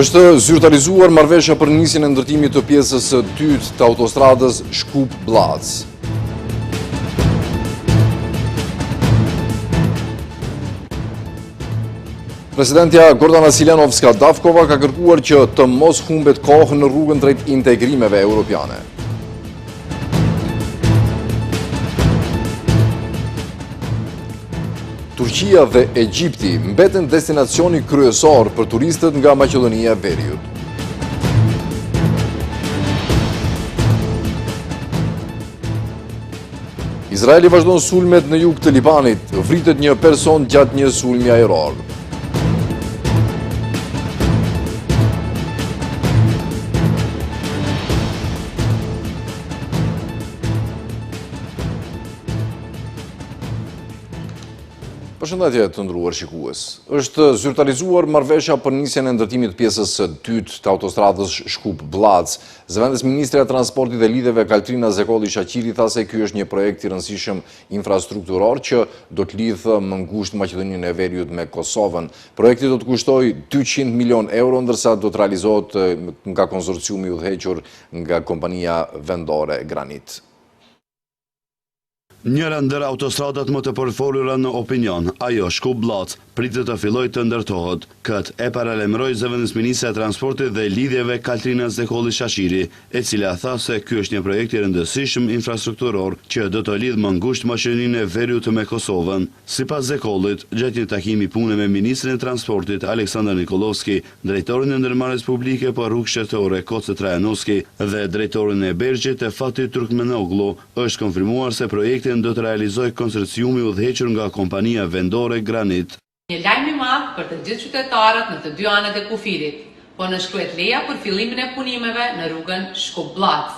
Është zyrtarizuar marrëveshja për nisjen e ndërtimit të pjesës së dytë të autostradës Shkup-Blac. Presidentja Gordana Siljanovska-Davkova ka kërkuar që të mos humbet kohë në rrugën drejt integrimeve europiane. Turqia dhe Egjipti mbeten destinacioni kryesor për turistët nga Maqedonia e Veriut. Izraeli vazhdon sulmet në jug të Libanit, vritet një person gjatë një sulmi ajror. Përshëndetje të nderuar shikues. Është zyrtarizuar marrëveshja për nisjen e ndërtimit të pjesës së dytë të autostradës Shkup-Blac. Zëvendës Ministrja e Transportit dhe Lidhjeve Kaltrina Zekolli Shaqiri tha se ky është një projekt i rëndësishëm infrastrukturor që do të lidhë më ngushtë Maqedoninë e Veriut me Kosovën. Projekti do të kushtojë 200 milion euro, ndërsa do të realizohet nga konsorciumi udhëhequr nga kompania vendore Granit. Njëra ndër autostradat më të përfolura në opinion, ajo Shkup-Blac, pritet të fillojë të ndërtohet. Këtë e paralajmëroi Zëvendës Ministre e Transportit dhe Lidhjeve Kaltrina Zekolli Shaqiri, e cila tha se ky është një projekt i rëndësishëm infrastrukturor që do të lidhë më ngushtë Maqedoninë e Veriut me Kosovën. Sipas Zekollit, gjatë një takimi pune me Ministrin e Transportit Aleksandar Nikolovski, drejtorin e ndërmarrjes publike për rrugë shtetërore Koce Trajanovski dhe drejtorin e Bergjit e Fatih Turkmenoglu, është konfirmuar se projekti do të realizojë konsorciumi udhëhequr nga kompania vendore Granit. Një lajm i madh për të gjithë qytetarët në të dy anët e kufirit, po nënshkruhet leja për fillimin e punimeve në rrugën Shkup-Blac.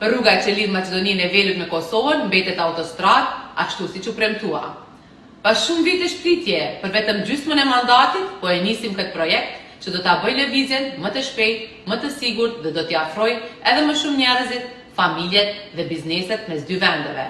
Rruga që lidh Maqedoninë e Veriut me Kosovën mbetet autostradë ashtu siç u premtua. Pas shumë vite shpritje, për vetëm gjysmën e mandatit, po e nisim këtë projekt që do ta bëjë lëvizjen më të shpejtë, më të sigurt dhe do t'i afrojë edhe më shumë njerëzit, familjet dhe bizneset mes dy vendeve.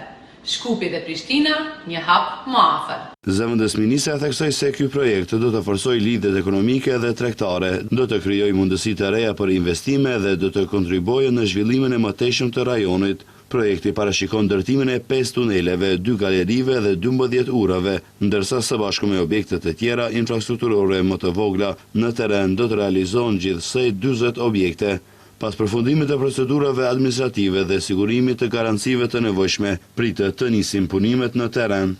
Shkupi dhe Prishtina, një hap më afër. Zëvendës Ministre theksoi se ky projekt do të forcojë lidhjet ekonomike dhe tregtare, do të krijojë mundësi të reja për investime dhe do të kontribuojë në zhvillimin e mëtejshëm të rajonit. Projekti parashikon ndërtimin e 5 tuneleve, 2 galerive dhe 12 urave, ndërsa së bashku me objekte të tjera infrastrukturore më të vogla në terren do të realizohen gjithsej 40 objekte. Pas përfundimit të procedurave administrative dhe sigurimit të garancive të nevojshme, pritet të nisin punimet në terren.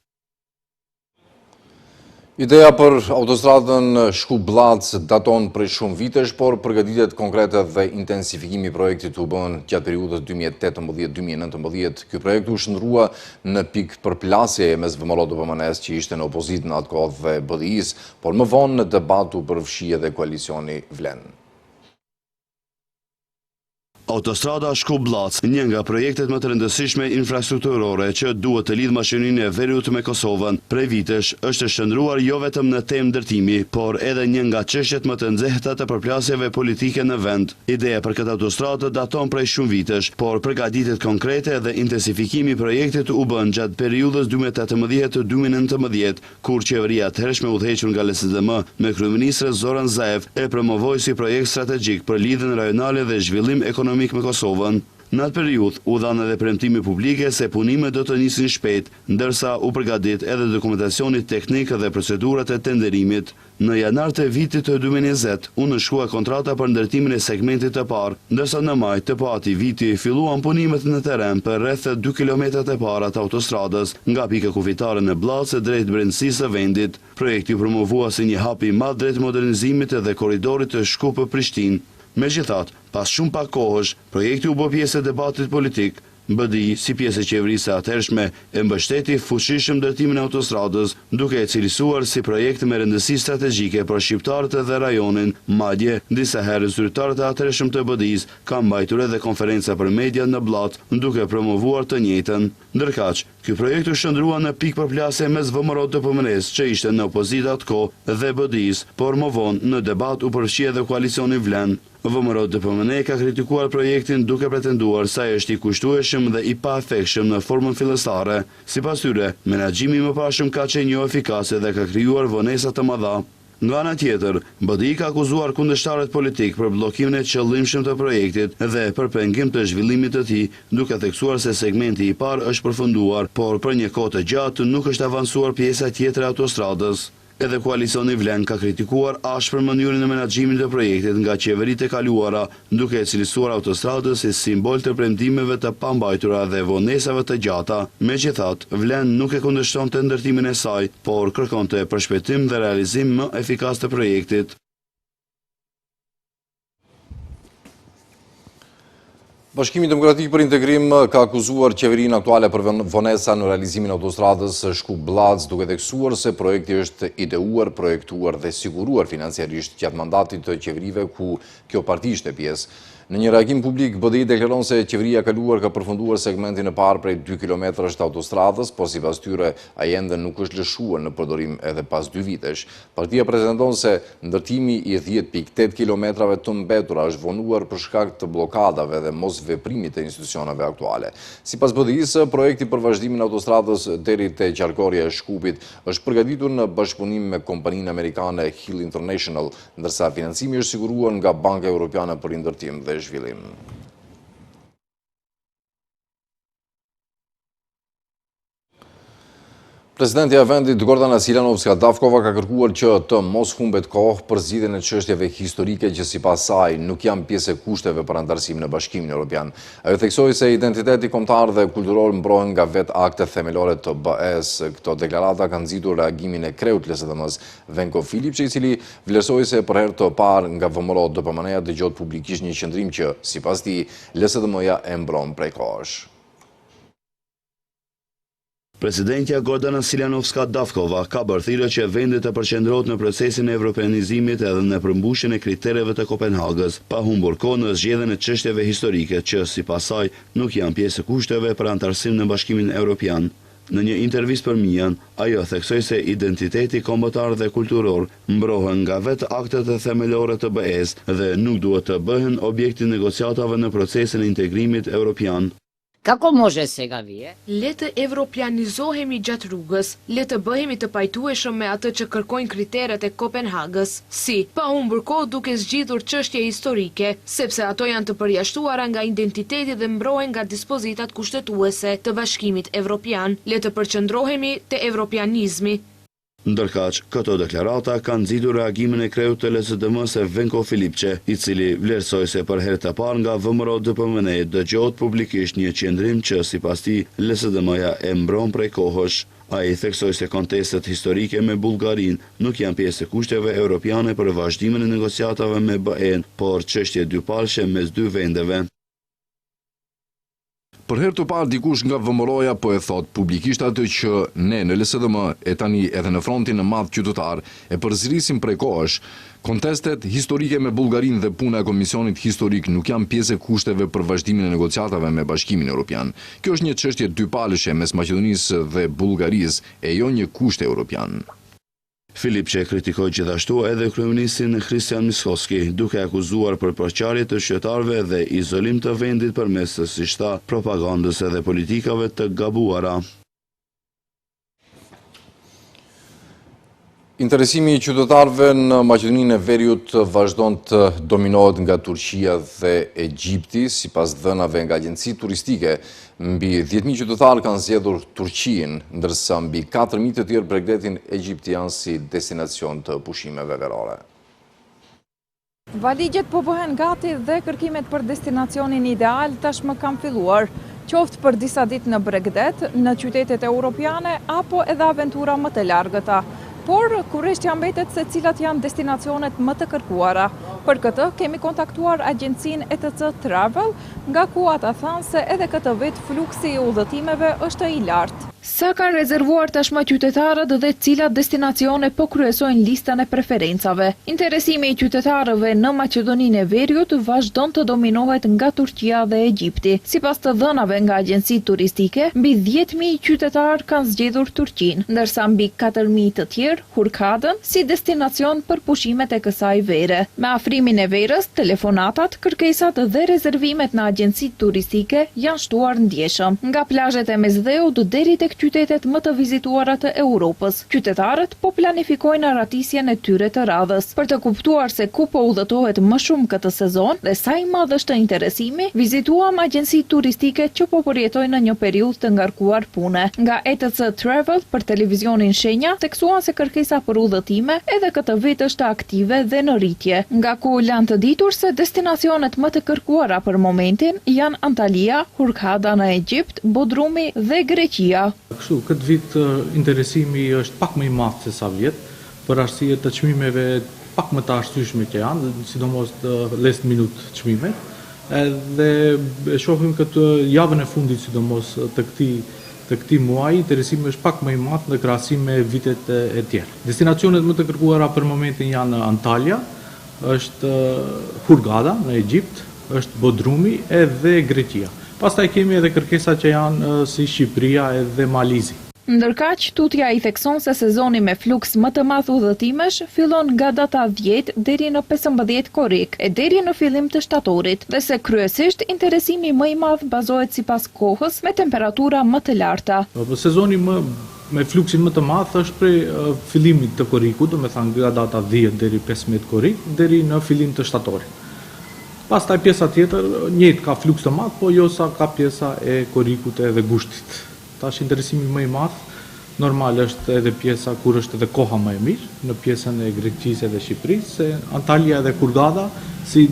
Ideja për autostradën Shkup-Blac daton prej shumë vitesh, por përgatitjet konkrete dhe intensifikimi i projektit u bën gjatë periudhës 2018-2019. Ky projekt u shndrua në pikë përplasje mes VMRO-DPMNE-s që ishte në opozitë në atë kohë dhe BDI-s, por më vonë në debat u përfshi edhe koalicioni Vlen. Autostrada Shkup-Blac, një nga projektet më të rëndësishme infrastrukturore që duhet të lidhë Maqedoninë e Veriut me Kosovën, prej vitesh është shndruar jo vetëm në temë ndërtimi, por edhe një nga çështjet më të nxehta të përplasjeve politike në vend. Ideja për këtë autostradë daton prej shumë vitesh, por përgatitjet konkrete dhe intensifikimi i projektit u bën gjatë periudhës 2018-2019, kur qeveria atëhershme udhëhequr nga LSDM me kryeministre Zoran Zaev e promovoi si projekt strategjik për lidhjen rajonale dhe zhvillim ekonomik me Kosovën. Në atë periudhë u dhanë edhe premtime publike se punimet do të nisin shpejt, ndërsa u përgatit edhe dokumentacioni teknik dhe procedurat e tenderimit. Në janar të vitit të 2020, u nënshkrua kontrata për ndërtimin e segmentit të parë, ndërsa në maj të pati viti filluan punimet në terren për rreth 2 kilometrat e para të autostradës, nga pika kufitare në Blac drejt brendësisë së vendit. Projekti promovua si një hap i madh drejt modernizimit dhe korridorit të Shkup-Prishtinë. Megjithatë, pas shumë pak kohësh, projekti u bë pjesë e debatit politik. BDI, si pjesë e qeverisë atëhershme, e mbështeti fuqishëm ndërtimin e autostradës, duke e cilësuar si projekt me rëndësi strategjike për shqiptarët dhe rajonin. Madje, disa herë zyrtarët e atëhershëm të BDI-s kanë mbajtur edhe konferenca për media në Blat, duke promovuar të njëjtën. Ndërkaq, ky projekt u shndrua në pikë përplasje mes VMRO-DPMNE-s, që ishte në opozitë atkohë, dhe BDI-s, por më vonë në debat u përfshi edhe koalicioni Vlen. VMRO-DPMNE ka kritikuar projektin duke pretenduar se ai është i kushtueshëm dhe i paefektshëm në formën fillestare. Sipas tyre, menaxhimi i mëparshëm ka qenë jo efikase dhe ka krijuar vonesa të mëdha. Nga ana tjetër, BDI ka akuzuar kundërshtarët politik për bllokimin e qëllimshëm të projektit dhe për pengim të zhvillimit të tij, duke theksuar se segmenti i parë është përfunduar, por për një kohë të gjatë nuk është avancuar pjesa tjetër e autostradës. Edhe koalicioni Vlen ka kritikuar ashpër mënyrën e menaxhimit të projektit nga qeveritë e kaluara, duke e cilësuar autostradën si simbol të premtimeve të pambajtura dhe vonesave të gjata. Megjithatë, Vlen nuk e kundërshtonte ndërtimin e saj, por kërkonte përshpejtim dhe realizim më efikas të projektit. Bashkimi Demokratik për Integrim ka akuzuar qeverinë aktuale për vonesa në realizimin e autostradës Shkup-Blac, duke theksuar se projekti është ideuar, projektuar dhe siguruar financiarisht gjatë mandatit të qeverive ku kjo parti ishte pjesë. Në një reagim publik, BDI deklaron se qeveria kaluar ka përfunduar segmentin e parë prej 2 kilometrash të autostradës, por sipas tyre ai ende nuk është lëshuar në përdorim edhe pas 2 vitesh. Partia pretendon se ndërtimi i 10.8 kilometrave të mbetura është vonuar për shkak të blokadave dhe mos veprimit të institucioneve aktuale. Sipas BDI-së, projekti për vazhdimin e autostradës deri te qarkorja e Shkupit është përgatitur në bashkëpunim me kompaninë amerikane Hill International, ndërsa financimi është siguruar nga Banka Evropiane për Ndërtim dhe Zhvillim. Presidentja e vendit Gordana Silanovska-Davkova ka kërkuar që të mos humbet kohë për zgjidhjen e çështjeve historike që sipas saj nuk janë pjesë e kushteve për anëtarësim në Bashkimin Evropian. Ajo theksoi se identiteti kombëtar dhe kulturor mbrohen nga vetë aktet themelore të BE-s. Këto deklarata kanë nxitur reagimin e kreut LSDM-s Venko Filipçi, i cili vlerësoi se për herë të parë nga VMRO DPMN-ja dëgjohet publikisht një qendrim që sipas tij LSDM-ja e mbron prej kohësh. Presidentja Gordana Silanovska-Davkova ka bërthirë që vendi të përqendrohet në procesin e evropianizimit edhe në përmbushjen e kritereve të Kopenhagës, pa humbur kohë në zgjedhjen e çështjeve historike që sipas saj nuk janë pjesë e kushteve për anëtarësim në Bashkimin Evropian. Në një intervistë për Mian, ajo theksoi se identiteti kombëtar dhe kulturor mbrohen nga vetë aktet e themelore të BE-s dhe nuk duhet të bëhen objekti negociatave në procesin e integrimit evropian. Kako može svega vije? Le të evropianizohemi gjatë rrugës, le të bëhemi të pajtueshëm me atë që kërkojnë kriteret e Kopenhagës, si pa humbur kohë duke zgjidhur çështje historike, sepse ato janë të përjashtuara nga identiteti dhe mbrohen nga dispozitat kushtetuese të Bashkimit Evropian. Le të përqendrohemi te evropianizmi. Ndërkaq, këto deklarata kanë nxitur reagimin e kreut të LSDM-s Venko Filipçi, i cili vlerësoi se për herë të parë nga VMRO DPMN dëgjohet publikisht një qendrim që sipas tij LSDM-ja e mbron prej kohësh. Ai theksoi se kontestet historike me Bullgarinë nuk janë pjesë e kushteve europiane për vazhdimin e negociatave me BE-n, por çështje dypalëshe mes dy vendeve. Për herë të parë dikush nga VMRO-ja po e thot publikisht atë që ne në LSDM e tani edhe në frontin e madh qytetar e përzrisim prej kohësh. Kontestet historike me Bullgarinë dhe puna e Komisionit Historik nuk janë pjesë e kushteve për vazhdimin e negociatave me Bashkimin Evropian. Kjo është një çështje dypalëshe mes Maqedonisë dhe Bullgarisë e jo një kusht evropian. Filipçi kritikoi gjithashtu edhe kryeministin Christian Miskovski, duke akuzuar për përçarje të shqiptarëve dhe izolim të vendit përmes të, siç tha, propagandës edhe politikave të gabuara. Interesimi i qytetarëve në Maqedoninë e Veriut vazhdon të dominohet nga Turqia dhe Egjipti, sipas dhënave nga agjencitë turistike. Mbi 10.000 qytetarë kanë zgjedhur Turqinë, ndërsa mbi 4.000 të tjerë përgatitin egjiptian si destinacion të pushimeve verore. Valigjet po bëhen gati dhe kërkimet për destinacionin ideal tashmë kanë filluar, qoftë për disa ditë në Bregdet, në qytetet europiane apo edhe aventura më të largëta. Por, kurreshtja mbetet se cilat janë destinacionet më të kërkuara. Për këtë, kemi kontaktuar agjencinë ETC Travel, nga ku ata thanë se edhe këtë vit fluksi i udhëtimeve është i lartë. Sa kanë rezervuar tashmë qytetarët dhe cilat destinacione po kryesojnë listën e preferencave. Interesimi i qytetarëve në Maqedoninë e Veriut vazhdon të dominohet nga Turqia dhe Egjipti. Sipas të dhënave nga agjencitë turistike, mbi 10.000 qytetarë kanë zgjedhur Turqinë, ndërsa mbi 4.000 të tjerë Hurghadën si destinacion për pushimet e kësaj vere. Me Afrikën Fakturimin e verës, telefonatat, kërkesat dhe rezervimet në agjencitë turistike janë shtuar ndjeshëm, nga plazhet e Mesdheut deri tek qytetet më të vizituara të Europës. Qytetarët po planifikojnë ratisjen e tyre të radhës. Për të kuptuar se ku po udhëtohet më shumë këtë sezon dhe sa i madh është interesimi, vizituam agjencitë turistike që po përjetojnë në një periudhë të ngarkuar pune. Nga ETC Travel për televizionin Shenja theksuan se kërkesa për udhëtime edhe këtë vit është aktive dhe në rritje, nga ku lanë të ditur se destinacionet më të kërkuara për momentin janë Antalya, Hurghada në Egjipt, Bodrumi dhe Greqia. Kështu, këtë vit interesimi është pak më i madh se sa vjet, për arsye të çmimeve pak më të arsyeshme që janë, sidomos të last minute çmimet. Edhe shohim këtë javën e fundit, sidomos të këtij muaji, interesimi është pak më i madh në krahasim me vitet e tjerë. Destinacionet më të kërkuara për momentin janë Antalya, është Hurghada në Egjipt, është Bodrumi edhe Greqia. Pastaj kemi edhe kërkesa që janë si Shqipëria edhe Malizi. Ndërkaq, tutja i thekson se sezoni me fluks më të madh udhëtimesh fillon nga data 10 deri në 15 korrik e deri në fillim të shtatorit, dhe se kryesisht interesimi më i madh bazohet sipas kohës me temperatura më të larta. Sezoni me fluksin më të madh është prej fillimit të korrikut, do të thënë nga data 10 deri 15 korrik deri në fillim të shtatorit. Pastaj pjesa tjetër njëjtë ka fluks të madh, po jo sa ka pjesa e korrikut edhe gushtit. Tash interesimi më i madh normal është edhe pjesa kur është edhe koha më e mirë, në pjesën e Greqisë dhe Shqipërisë, se Antalya dhe Hurghada si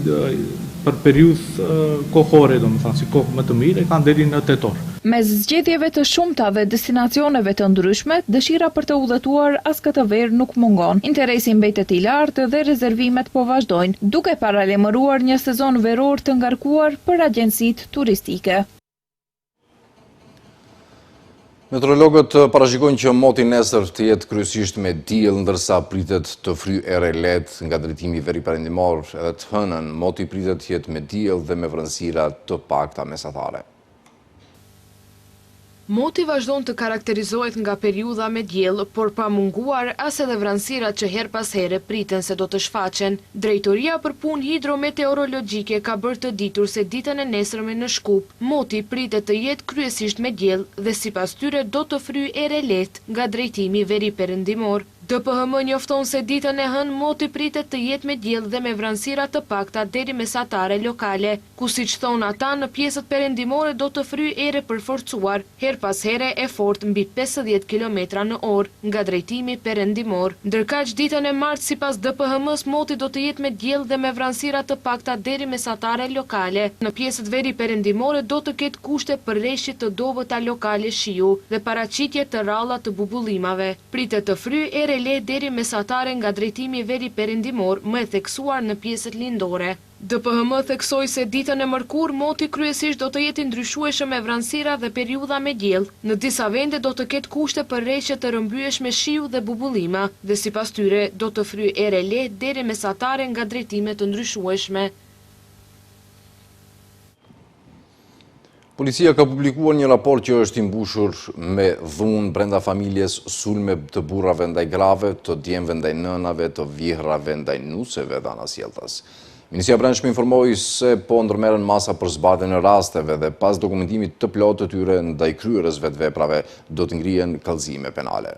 për periudhë kohore, domethënë si kohë më të mirë, kanë deri në tetor. Mes zgjedhjeve të shumta dhe destinacioneve të ndryshme, dëshira për të udhëtuar as këtë verë nuk mungon. Interesi mbetet i lartë dhe rezervimet po vazhdojnë, duke paralajmëruar një sezon veror të ngarkuar për agjencitë turistike. Meteorologët parashikojnë që moti nesër të jetë kryesisht me diell, ndërsa pritet të fryjë erë lehtë nga drejtimi veriperëndimor. Edhe të hënën moti pritet të jetë me diell dhe me vërësira të pakta mesatare. Moti vazhdon të karakterizohet nga periudha me diell, por pa munguar as edhe vranësirat që her pas here priten se do të shfaqen. Drejtoria për punë hidrometeorologjike ka bërë të ditur se ditën e nesërme në Shkup, moti pritet të jetë kryesisht me diell dhe sipas tyre do të fryjë erë lehtë nga drejtimi veriperëndimor. DPHM njofton se ditën e hënë moti pritet të jetë me diell dhe me vranësira të pakta deri mesatare lokale, ku siç thon ata në pjesët perëndimore do të fryjë erë përforcuar, her pas here e fortë mbi 50 km/h nga drejtimi perëndimor. Ndërkaq ditën e martë sipas DPHM-s moti do të jetë me diell dhe me vranësira të pakta deri mesatare lokale. Në pjesët veriperëndimore do të ketë kushte për rreshje të dobëta lokale shiu dhe paraqitje të rralla të bubullimave. Pritet të fryjë erë lehtë deri mesatare nga drejtimi veriperëndimor, më e theksuar në pjesët lindore. DPHM theksoi se ditën e mërkurë moti kryesisht do të jetë ndryshueshëm me vranësira dhe periudha me diell. Në disa vende do të ketë kushte për rreshje të rrëmbyeshme shiu dhe bubullima, dhe sipas tyre do të fryjë erë lehtë deri mesatare nga drejtime të ndryshueshme. Policia ka publikuar një raport që është i mbushur me dhunë brenda familjes, sulme të burrave ndaj grave, të djemve ndaj nënave, të vjehrave ndaj nuseve dhe anasjelltas. Ministria e Brendshme informoi se po ndërmerren masa për zbatjen e rasteve dhe pas dokumentimit të plotë të tyre ndaj kryerësve të veprave do të ngrihen kallëzime penale.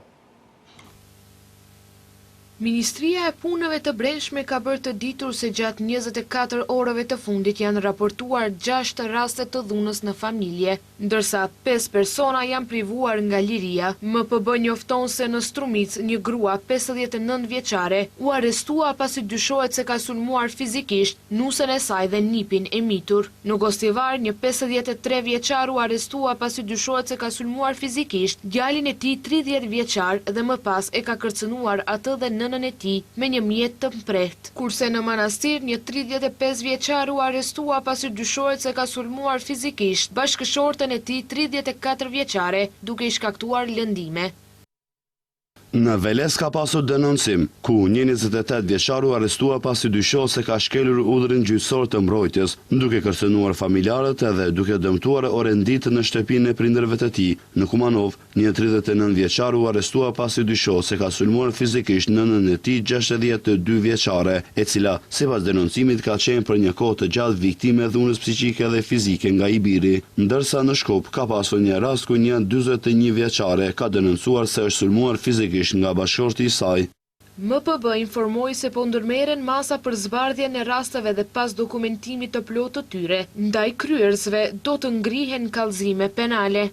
Ministria e Punëve të Brendshme ka bërë të ditur se gjatë 24 orëve të fundit janë raportuar 6 raste të dhunës në familje, ndërsa 5 persona janë privuar nga liria. MPB njofton se në Strumic një grua 59 vjeçare u arrestua pasi dyshohet se ka sulmuar fizikisht nusën e saj dhe nipin e mitur. Në Gostivar një 53 vjeçar u arrestua pasi dyshohet se ka sulmuar fizikisht djalin e tij 30 vjeçar dhe më pas e ka kërcënuar atë dhe nënën e tij me një mjet të mprehtë. Kurse në Manastir një 35 vjeçar u arrestua pasi dyshohet se ka sulmuar fizikisht bashkëshorten e tij 34 vjeçare duke I shkaktuar lëndime. Në Veles ka pasur denoncim, ku një 28 vjeçaru arrestua pasi dyshohet se ka shkelur udhrin gjyqësor të mbrojtjes, duke kërcënuar familjarët edhe duke dëmtuar orendit në shtëpinë e prindërve të tij. Në Kumanov, një 39 vjeçaru arrestua pasi dyshohet se ka sulmuar fizikisht nënën e tij 62 vjeçare, e cila sipas denoncimit ka qenë për një kohë të gjatë viktime dhunës psiqike dhe fizike nga i biri, ndërsa në Shkup ka pasur një rast ku një 41 vjeçare ka denoncuar se është sulmuar fizikisht nga bashkëshorti i saj. MPB informoi se po ndërmerren masa për zbardhjen e rasteve dhe pas dokumentimit të plotë të tyre, ndaj kryersve do të ngrihen kallëzime penale.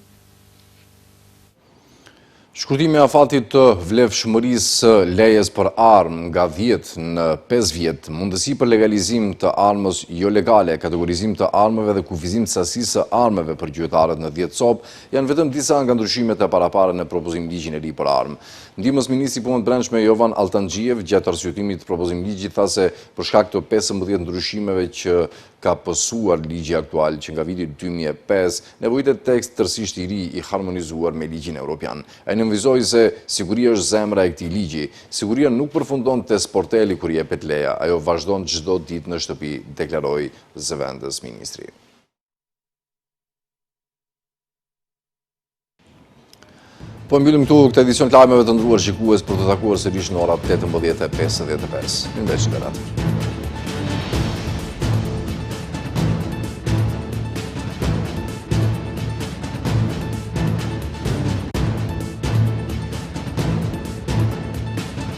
Shkurtimi i afatit të vlefshmërisë lejes për armë nga 10 në 5 vjet, mundësi për legalizim të armës jo legale, kategorizim të armëve dhe kufizim të sasisë së armëve për qytetarët në 10 copë, janë vetëm disa nga ndryshimet e parapara në propozim ligjin e ri për armë. Ndihmës ministri i punëve të brendshme Jovan Altanxhiev gjatë arsyetimit të propozim ligjit tha se për shkak të 15 ndryshimeve që ka pësuar ligji aktual që nga viti 2005, nevojitet tekst tërësisht i ri i harmonizuar me ligjin evropian. Ai nënvizoi se siguria është zemra e këtij ligji. Siguria nuk përfundon te sporteli kur jepet leja, ajo vazhdon çdo ditë në shtëpi, deklaroi zëvendës ministri. Po mbyllim këtu këtë edicion të lajmeve të ndruar shikues për të takuar sërish në orat 18:55. Mirëmbëjtje.